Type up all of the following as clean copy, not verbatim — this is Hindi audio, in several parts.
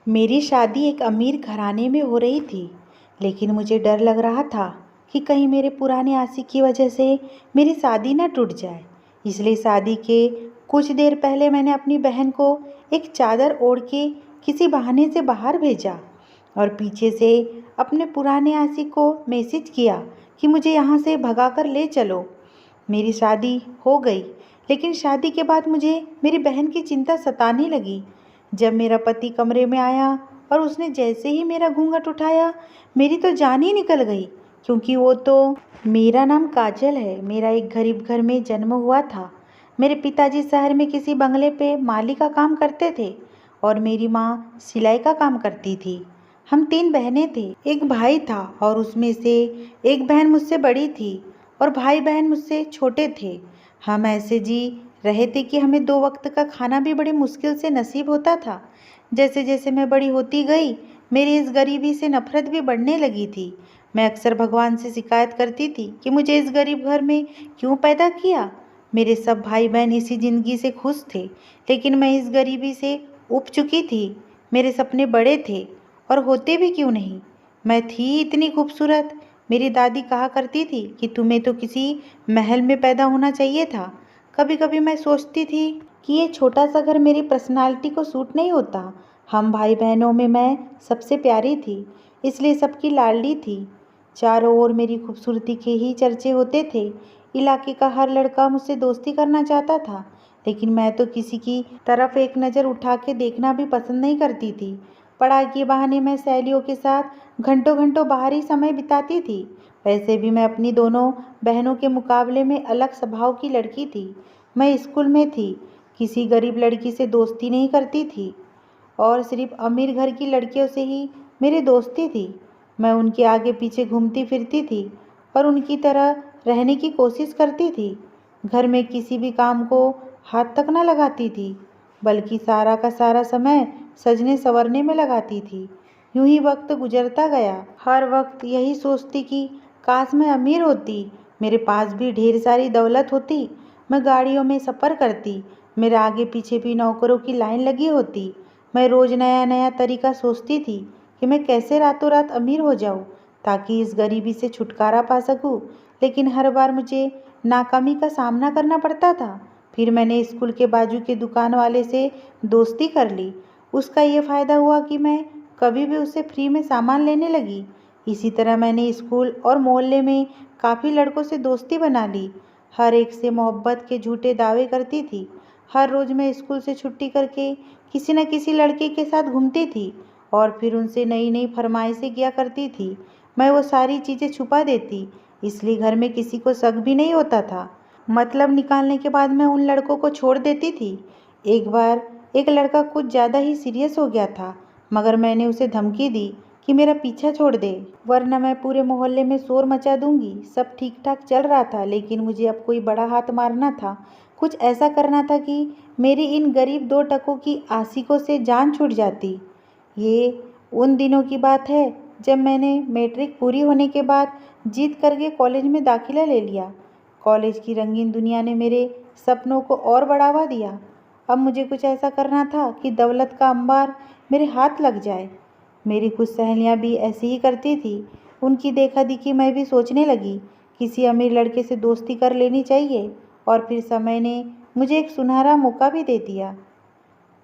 मेरी शादी एक अमीर घराने में हो रही थी, लेकिन मुझे डर लग रहा था कि कहीं मेरे पुराने आशिक की वजह से मेरी शादी न टूट जाए। इसलिए शादी के कुछ देर पहले मैंने अपनी बहन को एक चादर ओढ़ के किसी बहाने से बाहर भेजा और पीछे से अपने पुराने आशिक को मैसेज किया कि मुझे यहाँ से भगाकर ले चलो। मेरी शादी हो गई, लेकिन शादी के बाद मुझे मेरी बहन की चिंता सताने लगी। जब मेरा पति कमरे में आया और उसने जैसे ही मेरा घूंघट उठाया, मेरी तो जान ही निकल गई, क्योंकि वो तो मेरा नाम काजल है। मेरा एक गरीब घर में जन्म हुआ था। मेरे पिताजी शहर में किसी बंगले पे माली का काम करते थे और मेरी माँ सिलाई का काम करती थी। हम 3 बहनें थे, एक भाई था और उसमें से एक बहन मुझसे बड़ी थी और भाई बहन मुझसे छोटे थे। हम ऐसे जी रहे थे कि हमें 2 वक्त का खाना भी बड़ी मुश्किल से नसीब होता था। जैसे जैसे मैं बड़ी होती गई, मेरी इस गरीबी से नफरत भी बढ़ने लगी थी। मैं अक्सर भगवान से शिकायत करती थी कि मुझे इस गरीब घर में क्यों पैदा किया। मेरे सब भाई बहन इसी ज़िंदगी से खुश थे, लेकिन मैं इस गरीबी से ऊब चुकी थी। मेरे सपने बड़े थे, और होते भी क्यों नहीं। मैं थी इतनी खूबसूरत। मेरी दादी कहा करती थी कि तुम्हें तो किसी महल में पैदा होना चाहिए था। कभी कभी मैं सोचती थी कि ये छोटा सा घर मेरी पर्सनालिटी को सूट नहीं होता। हम भाई बहनों में मैं सबसे प्यारी थी, इसलिए सबकी लाडली थी। चारों ओर मेरी खूबसूरती के ही चर्चे होते थे। इलाके का हर लड़का मुझसे दोस्ती करना चाहता था, लेकिन मैं तो किसी की तरफ एक नज़र उठा के देखना भी पसंद नहीं करती थी। पढ़ाई के बहाने मैं सहेलियों के साथ घंटों घंटों बाहर ही समय बिताती थी। वैसे भी मैं अपनी दोनों बहनों के मुकाबले में अलग स्वभाव की लड़की थी। मैं स्कूल में थी, किसी गरीब लड़की से दोस्ती नहीं करती थी और सिर्फ अमीर घर की लड़कियों से ही मेरी दोस्ती थी। मैं उनके आगे पीछे घूमती फिरती थी और उनकी तरह रहने की कोशिश करती थी। घर में किसी भी काम को हाथ तक न लगाती थी, बल्कि सारा का सारा समय सजने संवरने में लगाती थी। यूं ही वक्त गुजरता गया। हर वक्त यही सोचती कि काश मैं अमीर होती, मेरे पास भी ढेर सारी दौलत होती, मैं गाड़ियों में सफ़र करती, मेरे आगे पीछे भी नौकरों की लाइन लगी होती। मैं रोज़ नया नया तरीका सोचती थी कि मैं कैसे रातों रात अमीर हो जाऊं, ताकि इस गरीबी से छुटकारा पा सकूं। लेकिन हर बार मुझे नाकामी का सामना करना पड़ता था। फिर मैंने स्कूल के बाजू के दुकान वाले से दोस्ती कर ली। उसका ये फ़ायदा हुआ कि मैं कभी भी उससे फ्री में सामान लेने लगी। इसी तरह मैंने स्कूल और मोहल्ले में काफ़ी लड़कों से दोस्ती बना ली। हर एक से मोहब्बत के झूठे दावे करती थी। हर रोज़ मैं स्कूल से छुट्टी करके किसी न किसी लड़के के साथ घूमती थी और फिर उनसे नई नई फरमाइशें किया करती थी। मैं वो सारी चीज़ें छुपा देती, इसलिए घर में किसी को शक भी नहीं होता था। मतलब निकालने के बाद मैं उन लड़कों को छोड़ देती थी। एक बार एक लड़का कुछ ज़्यादा ही सीरियस हो गया था, मगर मैंने उसे धमकी दी कि मेरा पीछा छोड़ दे, वरना मैं पूरे मोहल्ले में शोर मचा दूंगी। सब ठीक ठाक चल रहा था, लेकिन मुझे अब कोई बड़ा हाथ मारना था। कुछ ऐसा करना था कि मेरी इन गरीब 2 टकों की आशिकों से जान छूट जाती। ये उन दिनों की बात है जब मैंने मैट्रिक पूरी होने के बाद जीत करके कॉलेज में दाखिला ले लिया। कॉलेज की रंगीन दुनिया ने मेरे सपनों को और बढ़ावा दिया। अब मुझे कुछ ऐसा करना था कि दौलत का अंबार मेरे हाथ लग जाए। मेरी कुछ सहेलियां भी ऐसे ही करती थी। उनकी देखा देखी मैं भी सोचने लगी, किसी अमीर लड़के से दोस्ती कर लेनी चाहिए। और फिर समय ने मुझे एक सुनहरा मौका भी दे दिया।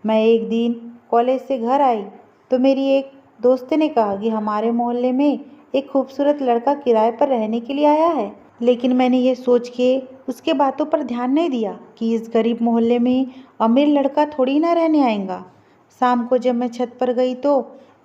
मैं एक दिन कॉलेज से घर आई तो मेरी एक दोस्त ने कहा कि हमारे मोहल्ले में एक खूबसूरत लड़का किराए पर रहने के लिए आया है। लेकिन मैंने ये सोच के उसके बातों पर ध्यान नहीं दिया कि इस गरीब मोहल्ले में अमीर लड़का थोड़ी ना रहने आएगा। शाम को जब मैं छत पर गई तो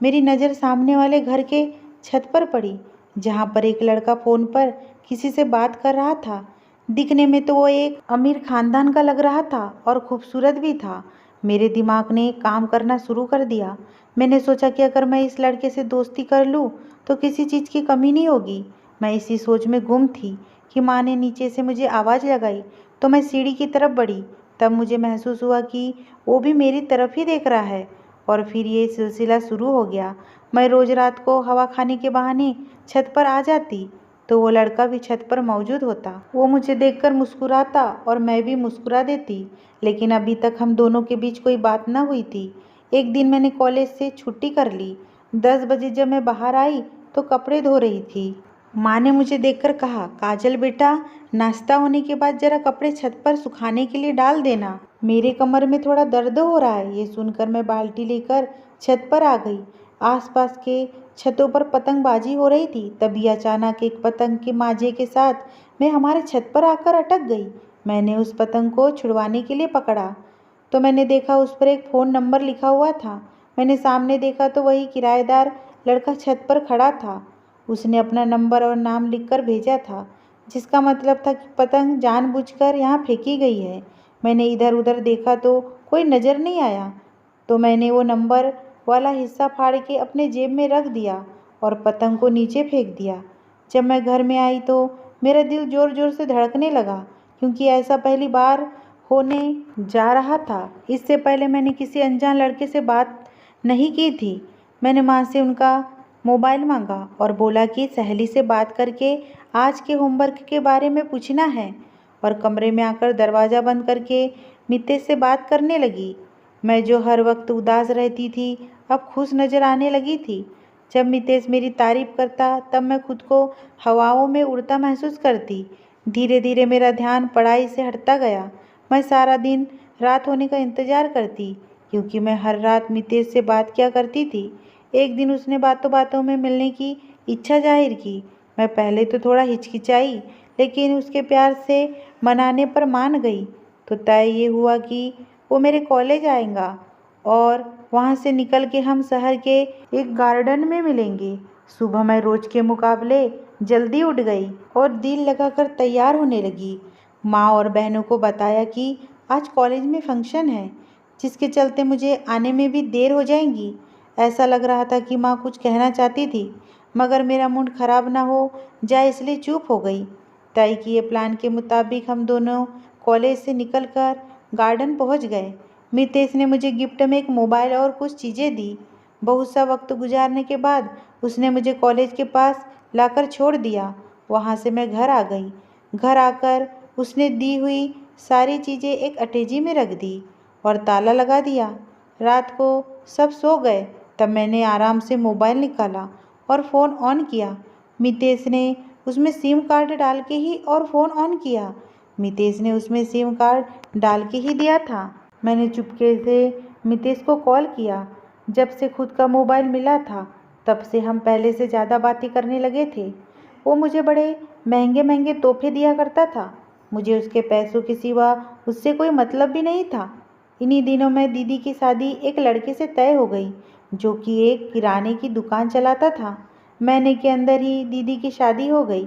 मेरी नज़र सामने वाले घर के छत पर पड़ी, जहाँ पर एक लड़का फ़ोन पर किसी से बात कर रहा था। दिखने में तो वो एक अमीर खानदान का लग रहा था और खूबसूरत भी था। मेरे दिमाग ने काम करना शुरू कर दिया। मैंने सोचा कि अगर मैं इस लड़के से दोस्ती कर लूँ तो किसी चीज़ की कमी नहीं होगी। मैं इसी सोच में गुम थी कि माँ ने नीचे से मुझे आवाज़ लगाई तो मैं सीढ़ी की तरफ बढ़ी। तब मुझे महसूस हुआ कि वो भी मेरी तरफ ही देख रहा है, और फिर ये सिलसिला शुरू हो गया। मैं रोज़ रात को हवा खाने के बहाने छत पर आ जाती तो वो लड़का भी छत पर मौजूद होता। वो मुझे देखकर मुस्कुराता और मैं भी मुस्कुरा देती, लेकिन अभी तक हम दोनों के बीच कोई बात न हुई थी। एक दिन मैंने कॉलेज से छुट्टी कर ली। 10 बजे जब मैं बाहर आई तो कपड़े धो रही थी। माँ ने मुझे देखकर कहा, काजल बेटा, नाश्ता होने के बाद जरा कपड़े छत पर सुखाने के लिए डाल देना। मेरे कमर में थोड़ा दर्द हो रहा है। ये सुनकर मैं बाल्टी लेकर छत पर आ गई। आसपास के छतों पर पतंगबाजी हो रही थी। तभी अचानक एक पतंग के माजे के साथ मैं हमारे छत पर आकर अटक गई। मैंने उस पतंग को छुड़वाने के लिए पकड़ा तो मैंने देखा उस पर एक फ़ोन नंबर लिखा हुआ था। मैंने सामने देखा तो वही किराएदार लड़का छत पर खड़ा था। उसने अपना नंबर और नाम लिखकर भेजा था, जिसका मतलब था कि पतंग जानबूझकर यहाँ फेंकी गई है। मैंने इधर उधर देखा तो कोई नज़र नहीं आया, तो मैंने वो नंबर वाला हिस्सा फाड़ के अपने जेब में रख दिया और पतंग को नीचे फेंक दिया। जब मैं घर में आई तो मेरा दिल ज़ोर ज़ोर से धड़कने लगा, क्योंकि ऐसा पहली बार होने जा रहा था। इससे पहले मैंने किसी अनजान लड़के से बात नहीं की थी। मैंने माँ से उनका मोबाइल मांगा और बोला कि सहेली से बात करके आज के होमवर्क के बारे में पूछना है, और कमरे में आकर दरवाज़ा बंद करके मितेश से बात करने लगी। मैं जो हर वक्त उदास रहती थी अब खुश नज़र आने लगी थी। जब मितेश मेरी तारीफ करता तब मैं खुद को हवाओं में उड़ता महसूस करती। धीरे धीरे मेरा ध्यान पढ़ाई से हटता गया। मैं सारा दिन रात होने का इंतज़ार करती, क्योंकि मैं हर रात मितेश से बात किया करती थी। एक दिन उसने बातों बातों में मिलने की इच्छा जाहिर की। मैं पहले तो थोड़ा हिचकिचाई, लेकिन उसके प्यार से मनाने पर मान गई। तो तय ये हुआ कि वो मेरे कॉलेज आएगा और वहाँ से निकल के हम शहर के एक गार्डन में मिलेंगे। सुबह मैं रोज के मुकाबले जल्दी उठ गई और दिल लगाकर तैयार होने लगी। माँ और बहनों को बताया कि आज कॉलेज में फंक्शन है, जिसके चलते मुझे आने में भी देर हो जाएगी। ऐसा लग रहा था कि माँ कुछ कहना चाहती थी, मगर मेरा मूड खराब ना हो जाए इसलिए चुप हो गई। तय किए प्लान के मुताबिक हम दोनों कॉलेज से निकलकर गार्डन पहुंच गए। मितेश ने मुझे गिफ्ट में एक मोबाइल और कुछ चीज़ें दी। बहुत सा वक्त गुजारने के बाद उसने मुझे कॉलेज के पास लाकर छोड़ दिया। वहाँ से मैं घर आ गई। घर आकर उसने दी हुई सारी चीज़ें एक अटैची में रख दी और ताला लगा दिया। रात को सब सो गए, तब मैंने आराम से मोबाइल निकाला और फ़ोन ऑन किया। मितेश ने उसमें सिम कार्ड डाल के ही और फ़ोन ऑन किया। मितेश ने उसमें सिम कार्ड डाल के ही दिया था। मैंने चुपके से मितेश को कॉल किया। जब से खुद का मोबाइल मिला था तब से हम पहले से ज़्यादा बातें करने लगे थे। वो मुझे बड़े महंगे महंगे तोहफे दिया करता था। मुझे उसके पैसों के सिवा उससे कोई मतलब भी नहीं था। इन्हीं दिनों में दीदी की शादी एक लड़के से तय हो गई, जो कि एक किराने की दुकान चलाता था। महीने के अंदर ही दीदी की शादी हो गई।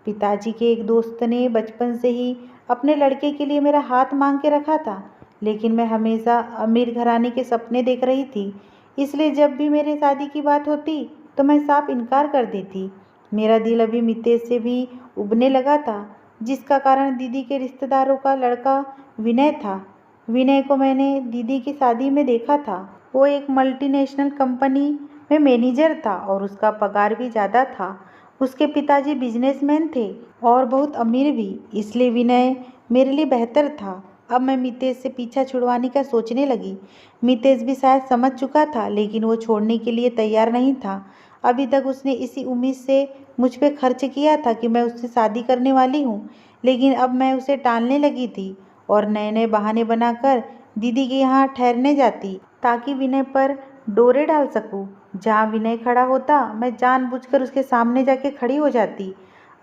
पिताजी के एक दोस्त ने बचपन से ही अपने लड़के के लिए मेरा हाथ मांग के रखा था, लेकिन मैं हमेशा अमीर घराने के सपने देख रही थी। इसलिए जब भी मेरे शादी की बात होती तो मैं साफ इनकार कर देती। मेरा दिल अभी मितेश से भी उबने लगा था, जिसका कारण दीदी के रिश्तेदारों का लड़का विनय था। विनय को मैंने दीदी की शादी में देखा था। वो एक मल्टीनेशनल कंपनी में मैनेजर था और उसका पगार भी ज़्यादा था। उसके पिताजी बिजनेसमैन थे और बहुत अमीर भी, इसलिए विनय मेरे लिए बेहतर था। अब मैं मितेश से पीछा छुड़वाने का सोचने लगी। मितेश भी शायद समझ चुका था, लेकिन वो छोड़ने के लिए तैयार नहीं था। अभी तक उसने इसी उम्मीद से मुझ पे खर्च किया था कि मैं उससे शादी करने वाली हूँ, लेकिन अब मैं उसे टालने लगी थी और नए नए बहाने बनाकर दीदी के यहाँ ठहरने जाती, ताकि विनय पर डोरे डाल सकूं। जहाँ विनय खड़ा होता मैं जानबूझकर उसके सामने जाके खड़ी हो जाती।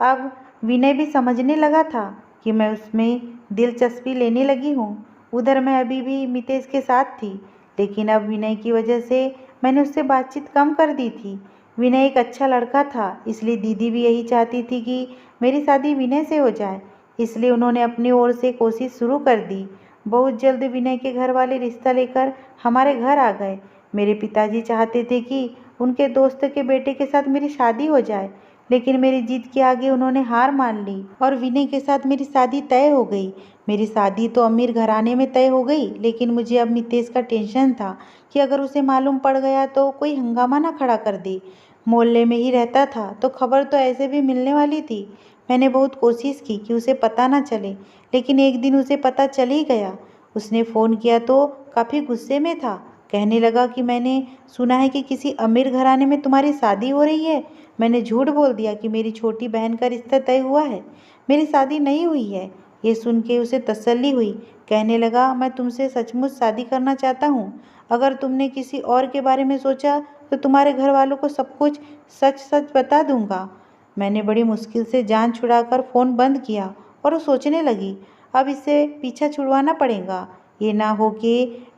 अब विनय भी समझने लगा था कि मैं उसमें दिलचस्पी लेने लगी हूँ। उधर मैं अभी भी मितेश के साथ थी, लेकिन अब विनय की वजह से मैंने उससे बातचीत कम कर दी थी। विनय एक अच्छा लड़का था, इसलिए दीदी भी यही चाहती थी कि मेरी शादी विनय से हो जाए। इसलिए उन्होंने अपनी ओर से कोशिश शुरू कर दी। बहुत जल्द विनय के घर वाले रिश्ता लेकर हमारे घर आ गए। मेरे पिताजी चाहते थे कि उनके दोस्त के बेटे के साथ मेरी शादी हो जाए, लेकिन मेरी जिद के आगे उन्होंने हार मान ली और विनय के साथ मेरी शादी तय हो गई। मेरी शादी तो अमीर घराने में तय हो गई, लेकिन मुझे अब मितेश का टेंशन था कि अगर उसे मालूम पड़ गया तो कोई हंगामा ना खड़ा कर दे। मोहल्ले में ही रहता था तो खबर तो ऐसे भी मिलने वाली थी। मैंने बहुत कोशिश की कि उसे पता ना चले, लेकिन एक दिन उसे पता चल ही गया। उसने फ़ोन किया तो काफ़ी गुस्से में था। कहने लगा कि मैंने सुना है कि किसी अमीर घराने में तुम्हारी शादी हो रही है। मैंने झूठ बोल दिया कि मेरी छोटी बहन का रिश्ता तय हुआ है, मेरी शादी नहीं हुई है। ये सुन के उसे तसल्ली हुई। कहने लगा, मैं तुमसे सचमुच शादी करना चाहता हूँ। अगर तुमने किसी और के बारे में सोचा तो तुम्हारे घर वालों को सब कुछ सच सच बता दूंगा। मैंने बड़ी मुश्किल से जान छुड़ाकर फ़ोन बंद किया और वो सोचने लगी, अब इससे पीछा छुड़वाना पड़ेगा। ये ना हो कि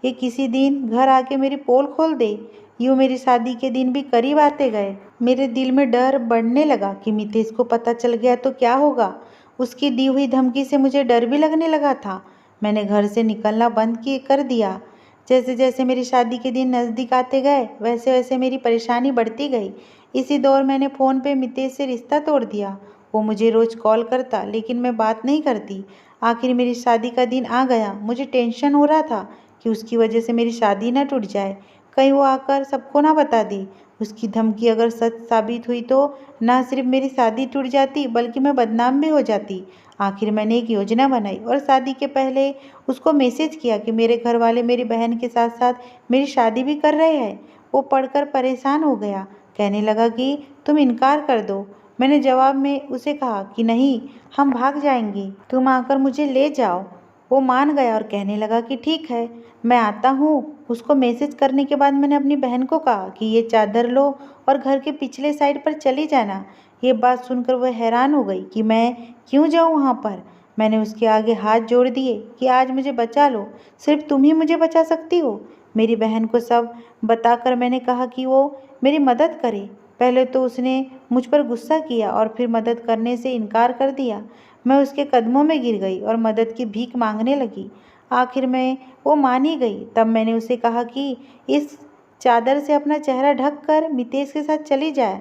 ये किसी दिन घर आके मेरी पोल खोल दे। यूँ मेरी शादी के दिन भी करीब आते गए। मेरे दिल में डर बढ़ने लगा कि मितेश को पता चल गया तो क्या होगा। उसकी दी हुई धमकी से मुझे डर भी लगने लगा था। मैंने घर से निकलना बंद कर दिया। जैसे जैसे मेरी शादी के दिन नज़दीक आते गए वैसे वैसे मेरी परेशानी बढ़ती गई। इसी दौर मैंने फ़ोन पे मितेश से रिश्ता तोड़ दिया। वो मुझे रोज़ कॉल करता लेकिन मैं बात नहीं करती। आखिर मेरी शादी का दिन आ गया। मुझे टेंशन हो रहा था कि उसकी वजह से मेरी शादी ना टूट जाए, कहीं वो आकर सबको ना बता दे। उसकी धमकी अगर सच साबित हुई तो ना सिर्फ मेरी शादी टूट जाती बल्कि मैं बदनाम भी हो जाती। आखिर मैंने एक योजना बनाई और शादी के पहले उसको मैसेज किया कि मेरे घर वाले मेरी बहन के साथ साथ मेरी शादी भी कर रहे हैं। वो पढ़कर परेशान हो गया। कहने लगा कि तुम इनकार कर दो। मैंने जवाब में उसे कहा कि नहीं, हम भाग जाएंगे, तुम आकर मुझे ले जाओ। वो मान गया और कहने लगा कि ठीक है, मैं आता हूँ। उसको मैसेज करने के बाद मैंने अपनी बहन को कहा कि ये चादर लो और घर के पिछले साइड पर चली जाना। ये बात सुनकर वह हैरान हो गई कि मैं क्यों जाऊँ वहाँ पर। मैंने उसके आगे हाथ जोड़ दिए कि आज मुझे बचा लो, सिर्फ तुम ही मुझे बचा सकती हो। मेरी बहन को सब बताकर मैंने कहा कि वो मेरी मदद करे। पहले तो उसने मुझ पर गुस्सा किया और फिर मदद करने से इनकार कर दिया। मैं उसके कदमों में गिर गई और मदद की भीख मांगने लगी। आखिर में वो मान ही गई। तब मैंने उसे कहा कि इस चादर से अपना चेहरा ढक कर मितेश के साथ चली जाए।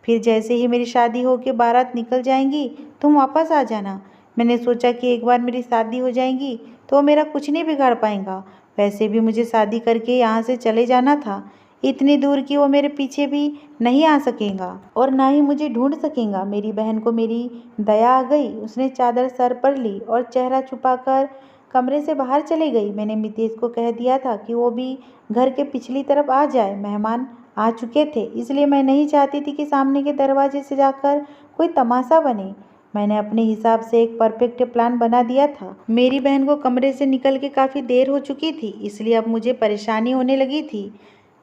फिर जैसे ही मेरी शादी हो के बारात निकल जाएंगी तुम वापस आ जाना। मैंने सोचा कि एक बार मेरी शादी हो जाएगी तो मेरा कुछ नहीं बिगाड़ पाएगा। वैसे भी मुझे शादी करके यहाँ से चले जाना था, इतनी दूर कि वो मेरे पीछे भी नहीं आ सकेगा और ना ही मुझे ढूंढ सकेगा। मेरी बहन को मेरी दया आ गई। उसने चादर सर पर ली और चेहरा छुपाकर कमरे से बाहर चली गई। मैंने मितेश को कह दिया था कि वो भी घर के पिछली तरफ आ जाए। मेहमान आ चुके थे, इसलिए मैं नहीं चाहती थी कि सामने के दरवाजे से जाकर कोई तमाशा बने। मैंने अपने हिसाब से एक परफेक्ट प्लान बना दिया था। मेरी बहन को कमरे से निकल के काफ़ी देर हो चुकी थी, इसलिए अब मुझे परेशानी होने लगी थी।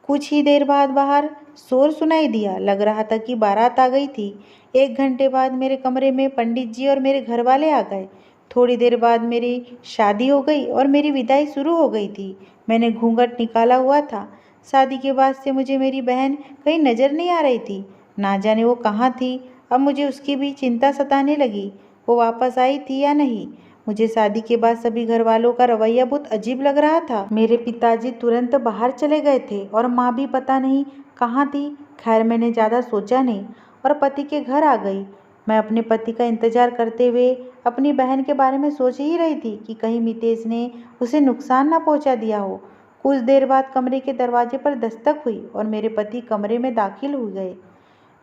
कुछ ही देर बाद बाहर शोर सुनाई दिया। लग रहा था कि बारात आ गई थी। 1 घंटे बाद मेरे कमरे में पंडित जी और मेरे घर वाले आ गए। थोड़ी देर बाद मेरी शादी हो गई और मेरी विदाई शुरू हो गई थी। मैंने घूंघट निकाला हुआ था। शादी के बाद से मुझे मेरी बहन कहीं नज़र नहीं आ रही थी। ना जाने वो कहाँ थी। अब मुझे उसकी भी चिंता सताने लगी। वो वापस आई थी या नहीं। मुझे शादी के बाद सभी घर वालों का रवैया बहुत अजीब लग रहा था। मेरे पिताजी तुरंत बाहर चले गए थे और माँ भी पता नहीं कहाँ थी। खैर मैंने ज़्यादा सोचा नहीं और पति के घर आ गई। मैं अपने पति का इंतजार करते हुए अपनी बहन के बारे में सोच ही रही थी कि कहीं मितेश ने उसे नुकसान ना पहुंचा दिया हो। कुछ देर बाद कमरे के दरवाजे पर दस्तक हुई और मेरे पति कमरे में दाखिल हो गए।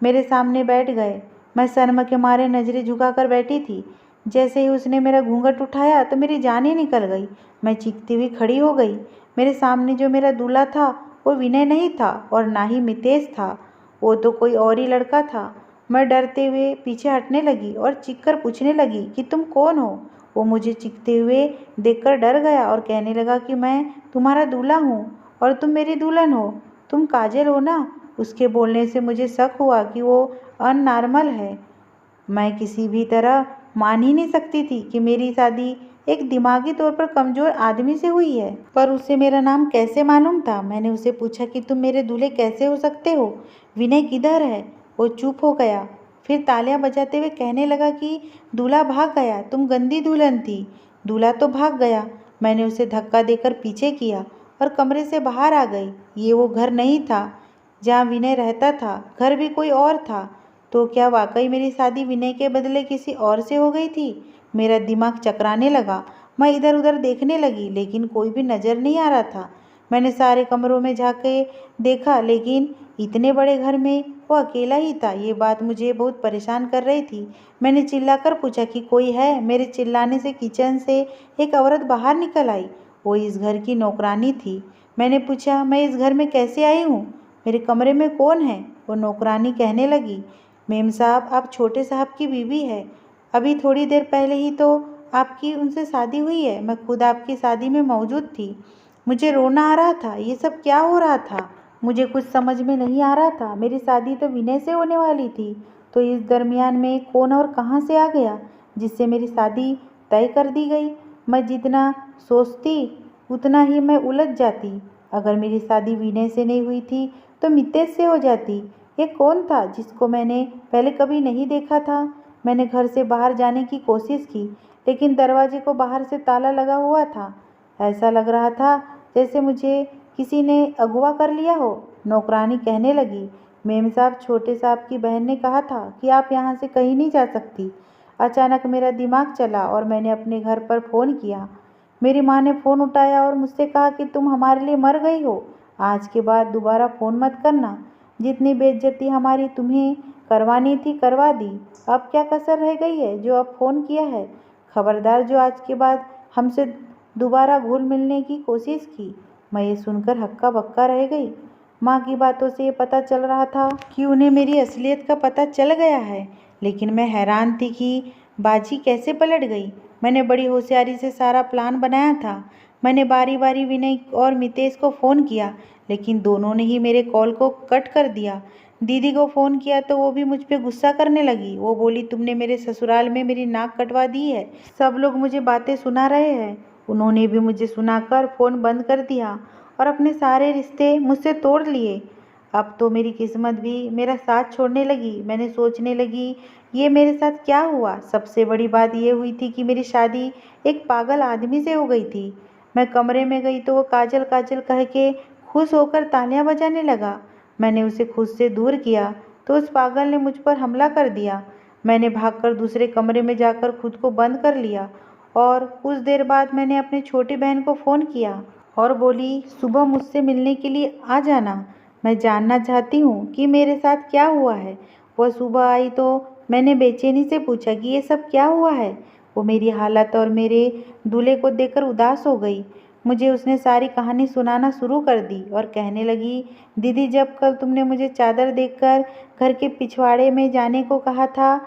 मेरे सामने बैठ गए। मैं शर्म के मारे नज़रें झुकाकर बैठी थी। जैसे ही उसने मेरा घूंघट उठाया तो मेरी जान ही निकल गई। मैं चीखती हुई खड़ी हो गई। मेरे सामने जो मेरा दूल्हा था वो विनय नहीं था और ना ही मितेश था। वो तो कोई और ही लड़का था। मैं डरते हुए पीछे हटने लगी और चीखकर पूछने लगी कि तुम कौन हो। वो मुझे चीखते हुए देखकर डर गया और कहने लगा कि मैं तुम्हारा दूल्हा हूँ और तुम मेरी दुल्हन हो। तुम काजल हो ना। उसके बोलने से मुझे शक हुआ कि वो अननॉर्मल है। मैं किसी भी तरह मान ही नहीं सकती थी कि मेरी शादी एक दिमागी तौर पर कमज़ोर आदमी से हुई है। पर उसे मेरा नाम कैसे मालूम था। मैंने उसे पूछा कि तुम मेरे दूल्हे कैसे हो सकते हो। विनय किधर है। वो चुप हो गया। फिर तालियां बजाते हुए कहने लगा कि दूल्हा भाग गया, तुम गंदी दुल्हन थी। दूल्हा तो भाग गया। मैंने उसे धक्का देकर पीछे किया और कमरे से बाहर आ गई। ये वो घर नहीं था जहाँ विनय रहता था, घर भी कोई और था। तो क्या वाकई मेरी शादी विनय के बदले किसी और से हो गई थी। मेरा दिमाग चकराने लगा। मैं इधर उधर देखने लगी लेकिन कोई भी नज़र नहीं आ रहा था। मैंने सारे कमरों में झाँके देखा लेकिन इतने बड़े घर में वो अकेला ही था। ये बात मुझे बहुत परेशान कर रही थी। मैंने चिल्लाकर पूछा कि कोई है। मेरे चिल्लाने से किचन से एक औरत बाहर निकल आई। वो इस घर की नौकरानी थी। मैंने पूछा, मैं इस घर में कैसे आई हूँ? मेरे कमरे में कौन है? वो नौकरानी कहने लगी, मेम साहब, आप छोटे साहब की बीवी है। अभी थोड़ी देर पहले ही तो आपकी उनसे शादी हुई है। मैं खुद आपकी शादी में मौजूद थी। मुझे रोना आ रहा था। ये सब क्या हो रहा था? मुझे कुछ समझ में नहीं आ रहा था। मेरी शादी तो विनय से होने वाली थी, तो इस दरमियान में कौन और कहाँ से आ गया जिससे मेरी शादी तय कर दी गई? मैं जितना सोचती उतना ही मैं उलझ जाती। अगर मेरी शादी विनय से नहीं हुई थी तो मितेश से हो जाती। ये कौन था जिसको मैंने पहले कभी नहीं देखा था? मैंने घर से बाहर जाने की कोशिश की, लेकिन दरवाजे को बाहर से ताला लगा हुआ था। ऐसा लग रहा था जैसे मुझे किसी ने अगवा कर लिया हो। नौकरानी कहने लगी, मेम साहब, छोटे साहब की बहन ने कहा था कि आप यहाँ से कहीं नहीं जा सकती। अचानक मेरा दिमाग चला और मैंने अपने घर पर फ़ोन किया। मेरी माँ ने फ़ोन उठाया और मुझसे कहा कि तुम हमारे लिए मर गई हो। आज के बाद दोबारा फ़ोन मत करना। जितनी बेइज्जती हमारी तुम्हें करवानी थी करवा दी। अब क्या कसर रह गई है जो अब फ़ोन किया है? खबरदार जो आज के बाद हमसे दोबारा घुल मिलने की कोशिश की। मैं ये सुनकर हक्का बक्का रह गई। माँ की बातों से ये पता चल रहा था कि उन्हें मेरी असलियत का पता चल गया है, लेकिन मैं हैरान थी कि बाजी कैसे पलट गई। मैंने बड़ी होशियारी से सारा प्लान बनाया था। मैंने बारी बारी विनय और मितेश को फ़ोन किया, लेकिन दोनों ने ही मेरे कॉल को कट कर दिया। दीदी को फ़ोन किया तो वो भी मुझ पे गुस्सा करने लगी। वो बोली, तुमने मेरे ससुराल में मेरी नाक कटवा दी है। सब लोग मुझे बातें सुना रहे हैं। उन्होंने भी मुझे सुनाकर फ़ोन बंद कर दिया और अपने सारे रिश्ते मुझसे तोड़ लिए। अब तो मेरी किस्मत भी मेरा साथ छोड़ने लगी। मैंने सोचने लगी, ये मेरे साथ क्या हुआ? सबसे बड़ी बात ये हुई थी कि मेरी शादी एक पागल आदमी से हो गई थी। मैं कमरे में गई तो वो काजल काजल कह के खुश होकर तालियां बजाने लगा। मैंने उसे खुद से दूर किया तो उस पागल ने मुझ पर हमला कर दिया। मैंने भागकर दूसरे कमरे में जाकर खुद को बंद कर लिया और कुछ देर बाद मैंने अपनी छोटी बहन को फ़ोन किया और बोली, सुबह मुझसे मिलने के लिए आ जाना। मैं जानना चाहती हूँ कि मेरे साथ क्या हुआ है। वह सुबह आई तो मैंने बेचैनी से पूछा कि ये सब क्या हुआ है। वो मेरी हालत और मेरे दूल्हे को देखकर उदास हो गई। मुझे उसने सारी कहानी सुनाना शुरू कर दी और कहने लगी, दीदी, जब कल तुमने मुझे चादर देखकर घर के पिछवाड़े में जाने को कहा था,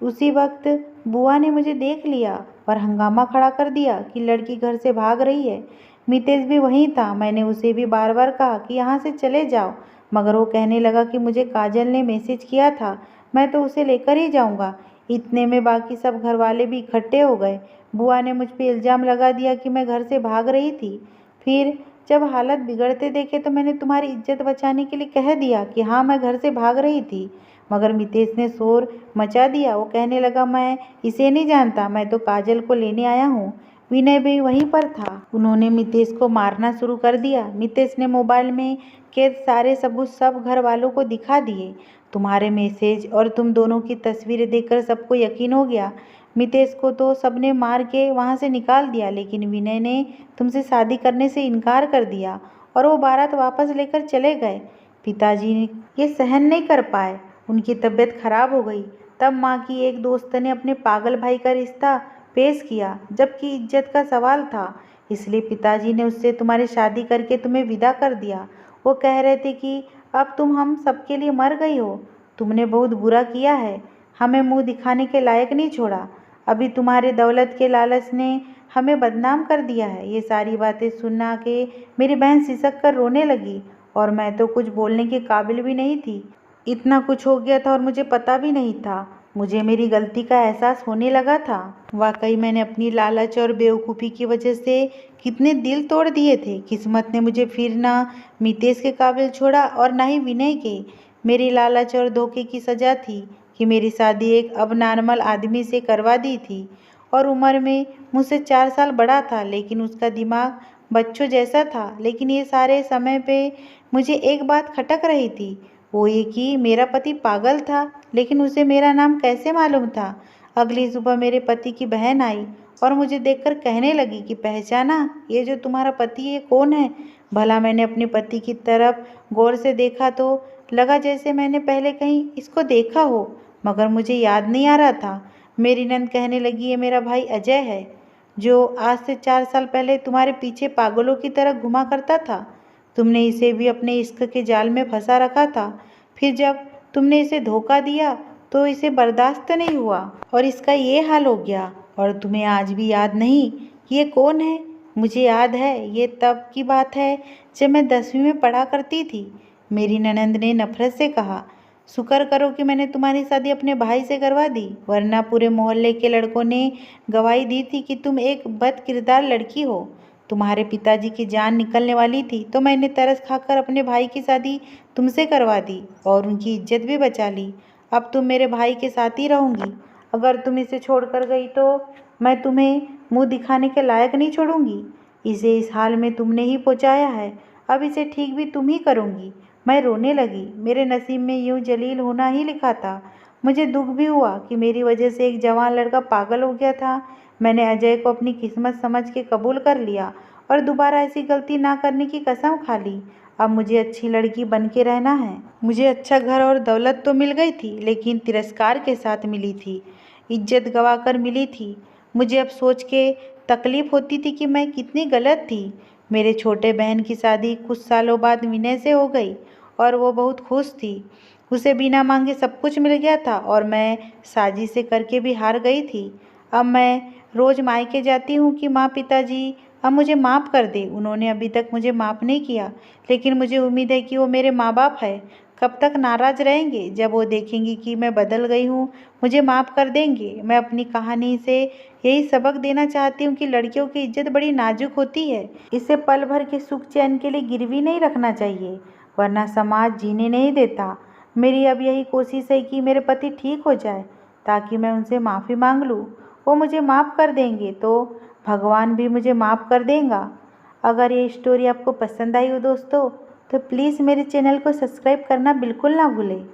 उसी वक्त बुआ ने मुझे देख लिया और हंगामा खड़ा कर दिया कि लड़की घर से भाग रही है। मितेश भी वहीं था। मैंने उसे भी बार बार कहा कि यहाँ से चले जाओ, मगर वो कहने लगा कि मुझे काजल ने मैसेज किया था, मैं तो उसे लेकर ही जाऊँगा। इतने में बाकी सब घर वाले भी इकट्ठे हो गए। बुआ ने मुझ पे इल्ज़ाम लगा दिया कि मैं घर से भाग रही थी। फिर जब हालत बिगड़ते देखे तो मैंने तुम्हारी इज्जत बचाने के लिए कह दिया कि हाँ, मैं घर से भाग रही थी। मगर मितेश ने शोर मचा दिया। वो कहने लगा, मैं इसे नहीं जानता, मैं तो काजल को लेने आया हूँ। विनय भी वहीं पर था। उन्होंने मितेश को मारना शुरू कर दिया। मितेश ने मोबाइल में कैद सारे सबूत सब घर वालों को दिखा दिए। तुम्हारे मैसेज और तुम दोनों की तस्वीरें देखकर सबको यकीन हो गया। मितेश को तो सबने मार के वहाँ से निकाल दिया, लेकिन विनय ने तुमसे शादी करने से इनकार कर दिया और वो बारात वापस लेकर चले गए। पिताजी ये सहन नहीं कर पाए, उनकी तबीयत खराब हो गई। तब माँ की एक दोस्त ने अपने पागल भाई का रिश्ता पेश किया, जबकि इज्जत का सवाल था। इसलिए पिताजी ने उससे तुम्हारी शादी करके तुम्हें विदा कर दिया। वो कह रहे थे कि अब तुम हम सबके लिए मर गई हो। तुमने बहुत बुरा किया है, हमें मुंह दिखाने के लायक नहीं छोड़ा। अभी तुम्हारे दौलत के लालच ने हमें बदनाम कर दिया है। ये सारी बातें सुना के मेरी बहन सिसक कर रोने लगी और मैं तो कुछ बोलने के काबिल भी नहीं थी। इतना कुछ हो गया था और मुझे पता भी नहीं था। मुझे मेरी गलती का एहसास होने लगा था। वाकई मैंने अपनी लालच और बेवकूफ़ी की वजह से कितने दिल तोड़ दिए थे। किस्मत ने मुझे फिर ना मितेश के काबिल छोड़ा और ना ही विनय के। मेरी लालच और धोखे की सज़ा थी कि मेरी शादी एक अबनॉर्मल आदमी से करवा दी थी और उम्र में मुझसे 4 साल बड़ा था, लेकिन उसका दिमाग बच्चों जैसा था। लेकिन ये सारे समय पे मुझे एक बात खटक रही थी, वो ये कि मेरा पति पागल था, लेकिन उसे मेरा नाम कैसे मालूम था। अगली सुबह मेरे पति की बहन आई और मुझे देखकर कहने लगी कि पहचाना, ये जो तुम्हारा पति है कौन है? भला मैंने अपने पति की तरफ गौर से देखा तो लगा जैसे मैंने पहले कहीं इसको देखा हो, मगर मुझे याद नहीं आ रहा था। मेरी नंद कहने लगी, ये मेरा भाई अजय है, जो आज से 4 साल पहले तुम्हारे पीछे पागलों की तरह घुमा करता था। तुमने इसे भी अपने इश्क के जाल में फंसा रखा था। फिर जब तुमने इसे धोखा दिया तो इसे बर्दाश्त नहीं हुआ और इसका ये हाल हो गया। और तुम्हें आज भी याद नहीं कि ये कौन है? मुझे याद है, ये तब की बात है जब मैं 10वीं में पढ़ा करती थी। मेरी ननंद ने नफरत से कहा, शुक्र करो कि मैंने तुम्हारी शादी अपने भाई से करवा दी, वरना पूरे मोहल्ले के लड़कों ने गवाही दी थी कि तुम एक बदकिरदार लड़की हो। तुम्हारे पिताजी की जान निकलने वाली थी तो मैंने तरस खाकर अपने भाई की शादी तुमसे करवा दी और उनकी इज्जत भी बचा ली। अब तुम मेरे भाई के साथ ही रहूंगी। अगर तुम इसे छोड़कर गई तो मैं तुम्हें मुंह दिखाने के लायक नहीं छोड़ूंगी। इसे इस हाल में तुमने ही पहुंचाया है, अब इसे ठीक भी तुम ही करोगी। मैं रोने लगी। मेरे नसीब में यूं जलील होना ही लिखा था। मुझे दुख भी हुआ कि मेरी वजह से एक जवान लड़का पागल हो गया था। मैंने अजय को अपनी किस्मत समझ के कबूल कर लिया और दोबारा ऐसी गलती ना करने की कसम खा ली। अब मुझे अच्छी लड़की बन के रहना है। मुझे अच्छा घर और दौलत तो मिल गई थी, लेकिन तिरस्कार के साथ मिली थी, इज्जत गंवाकर मिली थी। मुझे अब सोच के तकलीफ होती थी कि मैं कितनी गलत थी। मेरे छोटे बहन की शादी कुछ सालों बाद विनय से हो गई और वो बहुत खुश थी। उसे बिना मांगे सब कुछ मिल गया था और मैं साजिशें करके भी हार गई थी। अब मैं रोज़ मायके जाती हूँ कि माँ पिताजी अब मुझे माफ़ कर दे। उन्होंने अभी तक मुझे माफ़ नहीं किया, लेकिन मुझे उम्मीद है कि वो मेरे माँ बाप है। कब तक नाराज़ रहेंगे? जब वो देखेंगे कि मैं बदल गई हूँ, मुझे माफ़ कर देंगे। मैं अपनी कहानी से यही सबक देना चाहती हूँ कि लड़कियों की इज्जत बड़ी नाजुक होती है। इसे पल भर के सुख चैन के लिए गिरवी नहीं रखना चाहिए, वरना समाज जीने नहीं देता। मेरी अब यही कोशिश है कि मेरे पति ठीक हो जाए ताकि मैं उनसे माफ़ी मांग लूँ। वो मुझे माफ़ कर देंगे तो भगवान भी मुझे माफ़ कर देगा। अगर ये स्टोरी आपको पसंद आई हो दोस्तों, तो प्लीज़ मेरे चैनल को सब्सक्राइब करना बिल्कुल ना भूलें।